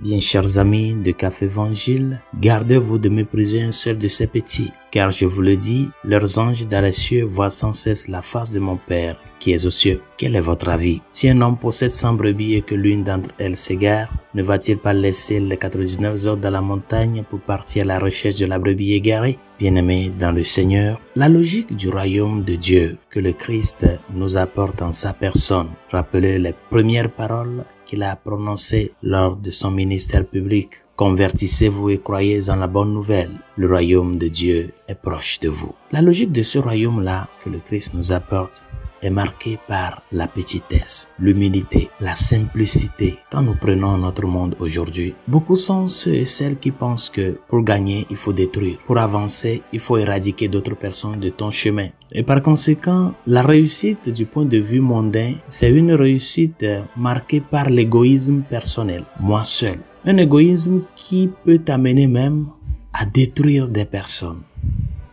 Bien chers amis de Café Évangile, gardez-vous de mépriser un seul de ces petits, car je vous le dis, leurs anges dans les cieux voient sans cesse la face de mon Père qui est aux cieux. Quel est votre avis? Si un homme possède 100 brebis et que l'une d'entre elles s'égare, ne va-t-il pas laisser les 99 autres dans la montagne pour partir à la recherche de la brebis égarée? Bien-aimés dans le Seigneur, la logique du royaume de Dieu que le Christ nous apporte en sa personne. Rappelez les premières paroles qu'il a prononcées lors de son ministère public. Convertissez-vous et croyez en la bonne nouvelle. Le royaume de Dieu est proche de vous. La logique de ce royaume-là que le Christ nous apporte est marquée par la petitesse, l'humilité, la simplicité. Quand nous prenons notre monde aujourd'hui, beaucoup sont ceux et celles qui pensent que pour gagner, il faut détruire. Pour avancer, il faut éradiquer d'autres personnes de ton chemin. Et par conséquent, la réussite du point de vue mondain, c'est une réussite marquée par l'égoïsme personnel, moi seul. Un égoïsme qui peut t'amener même à détruire des personnes,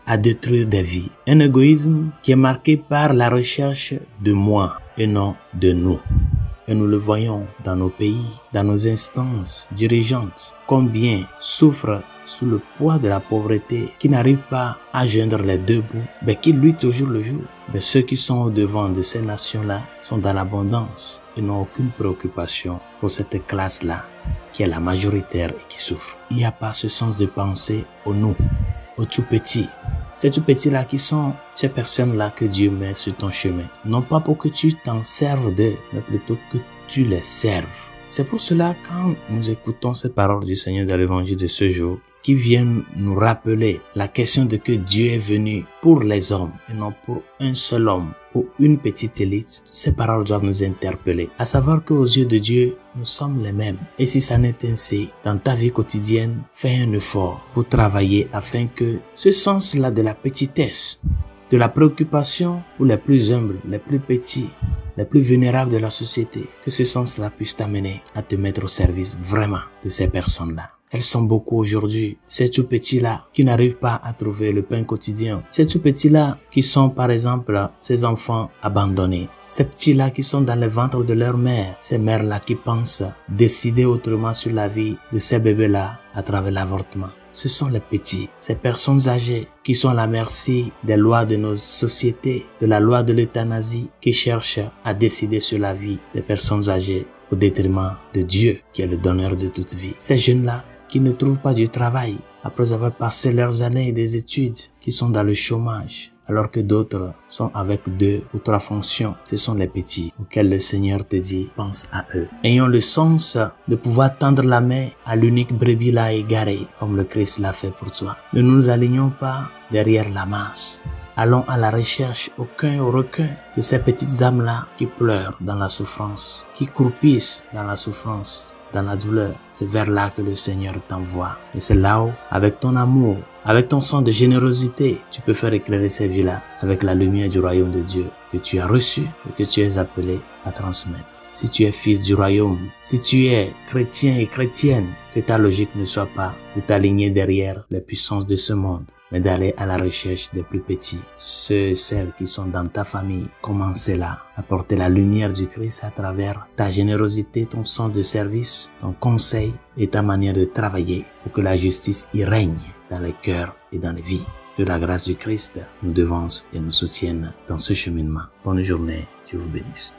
à détruire des vies. Un égoïsme qui est marqué par la recherche de moi et non de nous. Et nous le voyons dans nos pays, dans nos instances dirigeantes. Combien souffrent sous le poids de la pauvreté, qui n'arrivent pas à joindre les deux bouts, mais qui luttent au jour le jour. Mais ceux qui sont au devant de ces nations-là sont dans l'abondance et n'ont aucune préoccupation pour cette classe-là, qui est la majoritaire et qui souffre. Il n'y a pas ce sens de pensée au nous, aux tout petits. Ces tout petits-là qui sont ces personnes-là que Dieu met sur ton chemin. Non pas pour que tu t'en serves d'eux, mais plutôt que tu les serves. C'est pour cela, quand nous écoutons ces paroles du Seigneur dans l'évangile de ce jour, qui viennent nous rappeler la question de que Dieu est venu pour les hommes et non pour un seul homme, pour une petite élite, ces paroles doivent nous interpeller. À savoir qu'aux yeux de Dieu, nous sommes les mêmes. Et si ça n'est ainsi, dans ta vie quotidienne, fais un effort pour travailler afin que ce sens-là de la petitesse, de la préoccupation pour les plus humbles, les plus petits, les plus vulnérables de la société, que ce sens-là puisse t'amener à te mettre au service vraiment de ces personnes-là. Elles sont beaucoup aujourd'hui, ces tout petits-là qui n'arrivent pas à trouver le pain quotidien. Ces tout petits-là qui sont par exemple ces enfants abandonnés. Ces petits-là qui sont dans le ventre de leur mère. Ces mères-là qui pensent décider autrement sur la vie de ces bébés-là à travers l'avortement. Ce sont les petits, ces personnes âgées qui sont à la merci des lois de nos sociétés, de la loi de l'euthanasie qui cherchent à décider sur la vie des personnes âgées au détriment de Dieu qui est le donneur de toute vie. Ces jeunes-là qui ne trouvent pas du travail après avoir passé leurs années des études, qui sont dans le chômage, alors que d'autres sont avec 2 ou 3 fonctions. Ce sont les petits auxquels le Seigneur te dit, pense à eux. Ayons le sens de pouvoir tendre la main à l'unique brebis là égarée, comme le Christ l'a fait pour toi. Ne nous alignons pas derrière la masse. Allons à la recherche au requin de ces petites âmes-là qui pleurent dans la souffrance, qui croupissent dans la souffrance, dans la douleur. C'est vers là que le Seigneur t'envoie. Et c'est là où, avec ton amour, avec ton sang de générosité, tu peux faire éclairer ces vies-là avec la lumière du royaume de Dieu que tu as reçu et que tu es appelé à transmettre. Si tu es fils du royaume, si tu es chrétien et chrétienne, que ta logique ne soit pas de t'aligner derrière les puissances de ce monde, mais d'aller à la recherche des plus petits, ceux et celles qui sont dans ta famille. Commencez là, apporter la lumière du Christ à travers ta générosité, ton sens de service, ton conseil et ta manière de travailler pour que la justice y règne dans les cœurs et dans les vies. Que la grâce du Christ nous devance et nous soutienne dans ce cheminement. Bonne journée, Dieu vous bénisse.